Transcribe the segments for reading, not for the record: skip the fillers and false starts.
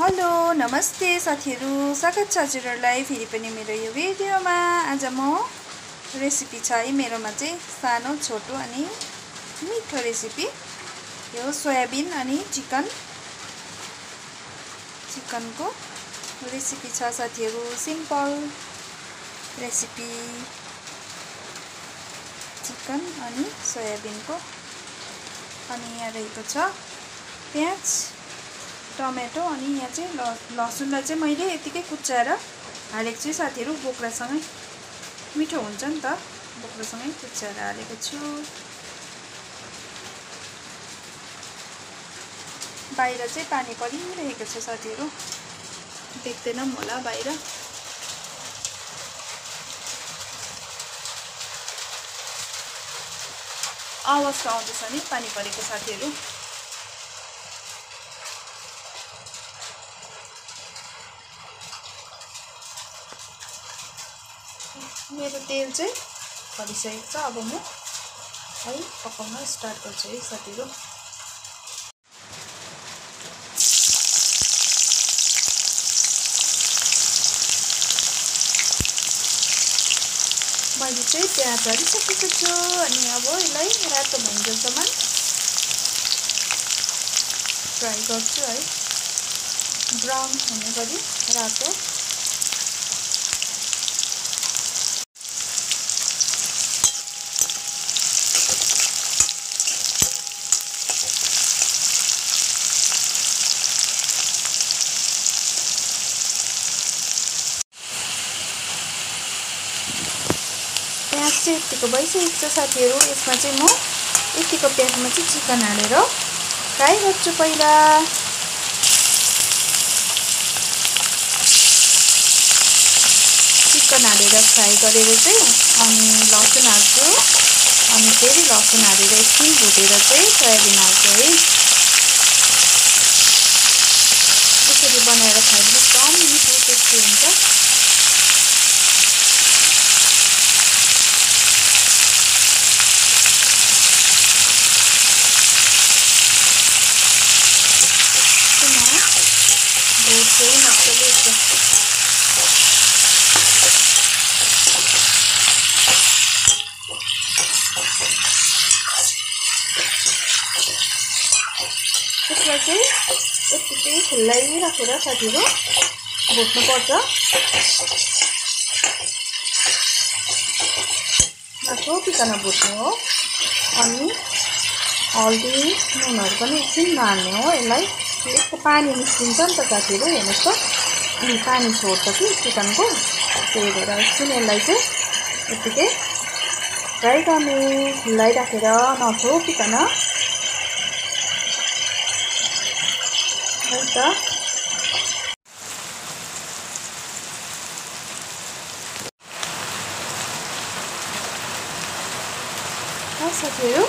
Hello नमस्ते साथीहरु, स्वागत छ हजुरहरुलाई फेरि पनि मेरो यो भिडियोमा। आज म रेसिपी छ है मेरोमा चाहिँ सानो छोटो अनि मिठो रेसिपी। यो सोयाबिन अनि चिकनको रेसिपी छ साथीहरु। सिम्पल रेसिपी चिकन अनि सोयाबिनको। अनि यहाँ रहेको छ प्याज, टमेटो अनि यहाँ चाहिँ लसुनलाई चाहिँ मैले यतिकै कुच्चाएर हालेको छु साथीहरु। बोक्रासँगै मिठो हुन्छ नि त, बोक्रासँगै कुच्चाएर हालेको छु। बाहिर चाहिँ पानी परिरहेको छ साथीहरु, देख्दैन होला बाहिर। आवाज आउँदैछ नि पानी परेको साथीहरु। मेरो तेल चाहिँ खरिसकेको छ। अब म है पकाउन स्टार्ट गर्छु है साथीहरु। मैले चाहिँ प्याज हालिसकेको छु अनि अब यसलाई रातो भइन्जेलसम्म फ्राई गर्छु है, ब्राउन हुने गरी रातो। प्याज चाहिँ यतिको भइसकेको छ साथीहरु। यसमा चाहिँ म यतिको प्याजमा चाहिँ चिकन हालेर फ्राई गर्छु पहिला। चिकन हालेर फ्राई गरेर चाहिँ अनि लसुन हाल्छु अनि फेरि लसुन हालेर एकछिन भुटेर चाहिँ सोयाबिन हाल्छु है। यसरी बनाएर खाए पनि एकदम मिठो टेस्टी हुन्छ। यसलाई चाहिँ यतिकै खुल्लै राखेर साथीहरु भुट्नुपर्छ। नछोपिकन भुट्नु हो अनि हल्दी नुनहरु पनि एकछिन नहाल्ने हो। यसलाई यसको पानी निस्किन्छ नि त साथीहरु, हेर्नुस् त अनि पानी छोड्छ कि चिकनको। त्यही भएर एकछिन यसलाई चाहिँ यतिकै फ्राई गर्ने, खुल्लै राखेर नछोपिकन है त। साथीहरु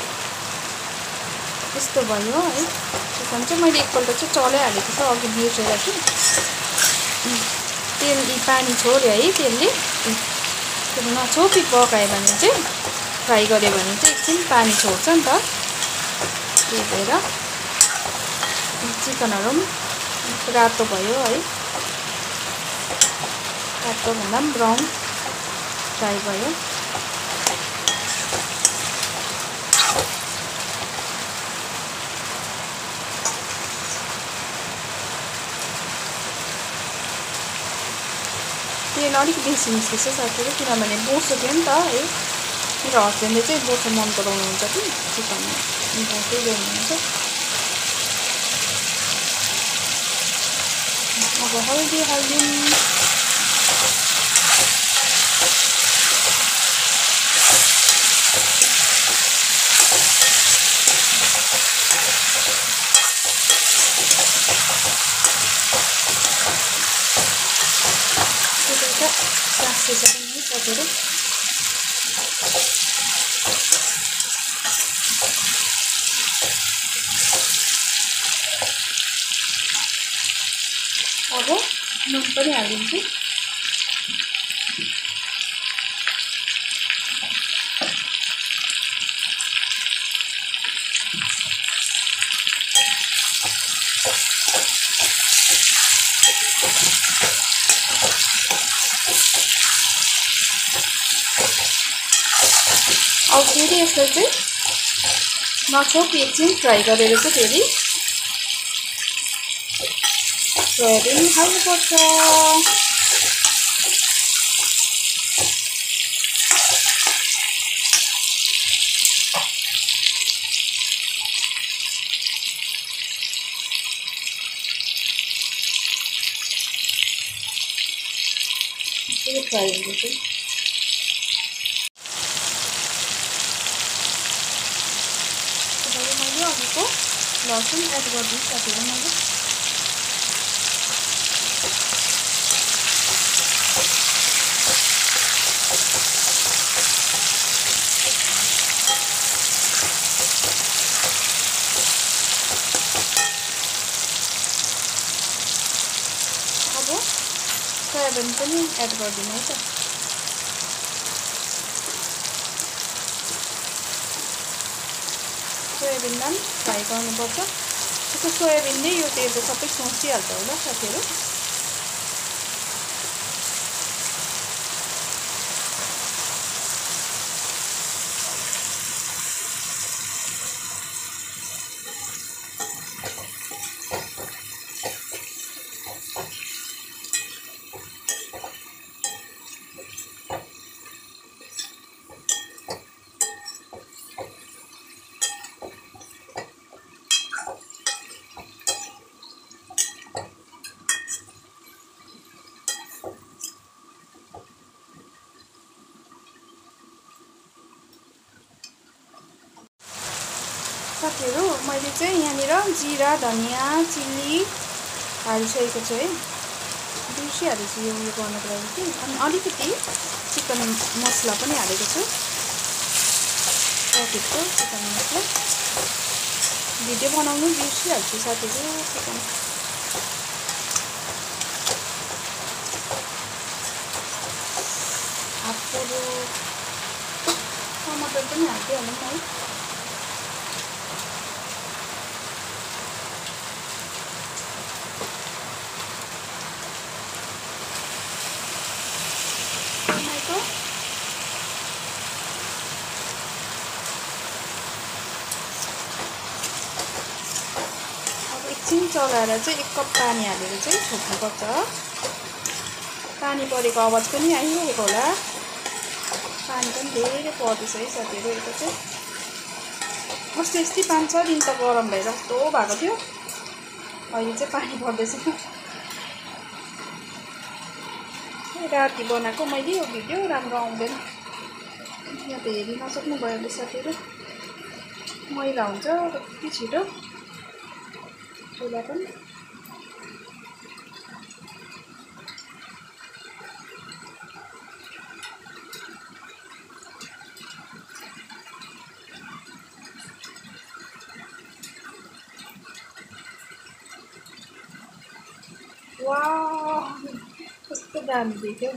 यस्तो भयो है। चिकन चाहिँ मैले एकपल्ट चाहिँ चलै हालेको छ अघि बिर्सेर कि। तेल पानी छोड्यो है तेलले। फेरि नछोपी पकायो भने चाहिँ फ्राई गर्यो भने चाहिँ एकछिन पानी छोड्छ नि त। त्यही भएर चिकनहरु पनि रातो भयो है, रातो भन्दा पनि ब्राउन फ्राई भयो। तेल अलिक बेसी निस्केछ साथीहरु, किनभने बोसो थियो नि त है। मेरो हस्बेन्डले चाहिँ बोसो मन पराउनुहुन्छ कि चिकन बोसो ल्याउनुहुन्छ। अब हल्दी हाल्दिउँ। साथीहरु अब नुन पनि हालिदिन्छु। अब फेरि यसलाई चाहिँ नछोकी एकछिन फ्राई गरेर चाहिँ फेरि सोयाबिन हाल्नुपर्छ। फेरि फ्राई हुन्छ चाहिँ मैले अघिको लसुन एड गरिदिन्छु साथीहरू। मैले अब सोयाबिन पनि एड गरिदिनु है त। सोयाबिनलाई फ्राई गर्नुपर्छ। त्यसको सोयाबिनले यो तेल त सबै सोसिहाल्छ होला साथीहरू। साथीहरू मैले चाहिँ यहाँनिर जिरा धनियाँ चिल्ली हालिसकेको छु है। बिर्सिहालेछु यो उयो गर्नको लागि कि। अनि अलिकति चिकन मसला पनि हालेको छु, प्याकेटको चिकन मसला। भिडियो बनाउनु बिर्सिहाल्छु साथीहरू। चिकन हाफहरू टमाटर पनि हालिदिइहालौँ है। एकछिन चलाएर चाहिँ 1 कप पानी हालेर चाहिँ छोप्नुपर्छ। पानी परेको आवाज पनि आइरहेको होला। पानी पनि धेरै पर्दैछ है साथीहरू। यता चाहिँ अस्ति 5-6 दिन त गरम भएर कस्तो भएको थियो। अहिले चाहिँ पानी पर्दैछ। राति बनाएको मैले यो भिडियो राम्रो आउँदैन। यहाँ त हेरि नसक्नु भयो होला साथीहरू। मैला हुन्छ कति छिटो चुला पनि। वाह कस्तो दामी देख्यो।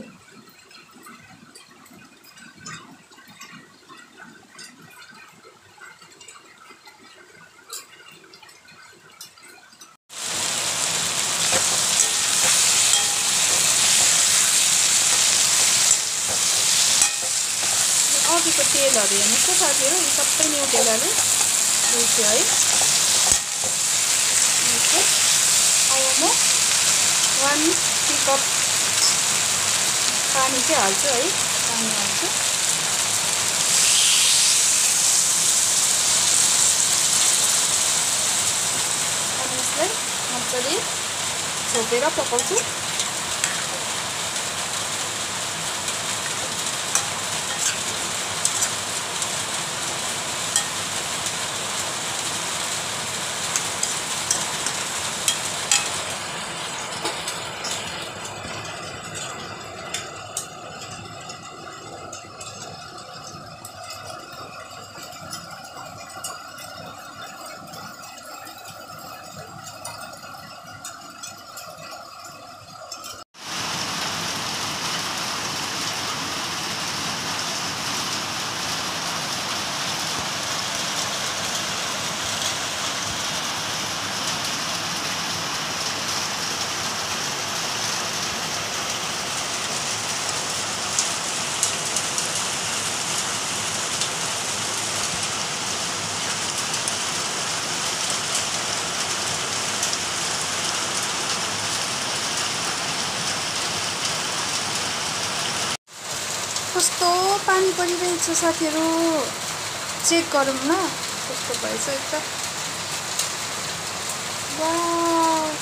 अघिको तेलहरू हेर्नुहोस् त साथीहरू। यी सबै न्युटेलाले उल्ट्यो है। अब म 1 टी-कप पानी चाहिँ हाल्छु है। पानी हाल्छु। अनि यसलाई मजाले छोपेर पकाउँछु। पानी परिरहेछ साथीहरू, चेक गरौँ न कस्तो भएछ यता। वाउ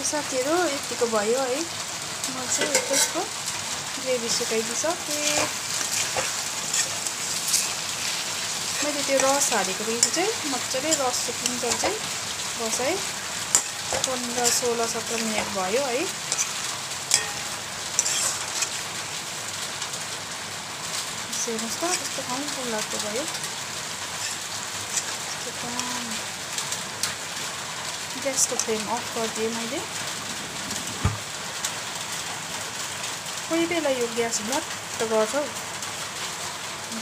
साथीहरू यतिको भयो है। म चाहिँ त्यसको ग्रेभी सुकाइदिसकेँ। मैले त्यो रस हालेको देखि चाहिँ मजाले रस सुकिन्छ चाहिँ बस है। 15, 16, 17 मिनट भयो है। हेर्नुहोस् त कस्तो खाउँ लाग्दो भयो। ग्यासको फ्लेम अफ गरिदिएँ मैले। कोही बेला यो ग्यास भट्ट गर्छ हौ,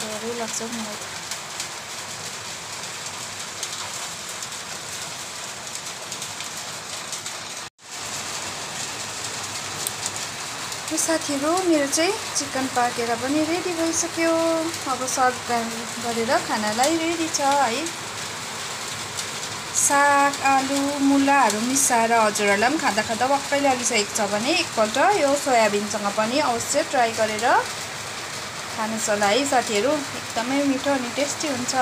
डरै लाग्छ मलाई। साथीहरू मेरो चाहिँ चिकन पाकेर पनि रेडी भइसक्यो। अब सर्भ गरेर खानालाई रेडी छ है। साग, आलु, मुलाहरू मिसाएर हजुरहरूलाई पनि खाँदा खाँदा वाक्कै लागिसकेको छ भने एकपल्ट यो सोयाबिनसँग पनि अवश्य ट्राई गरेर खानुहोस् होला है साथीहरू। एकदमै मिठो अनि टेस्टी हुन्छ।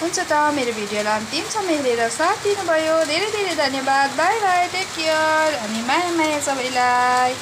हुन्छ त, मेरो भिडियोलाई अन्तिमसम्म हेरेर साथ दिनुभयो धेरै धेरै धन्यवाद। बाई बाई, टेक केयर अनि माया माया सबैलाई।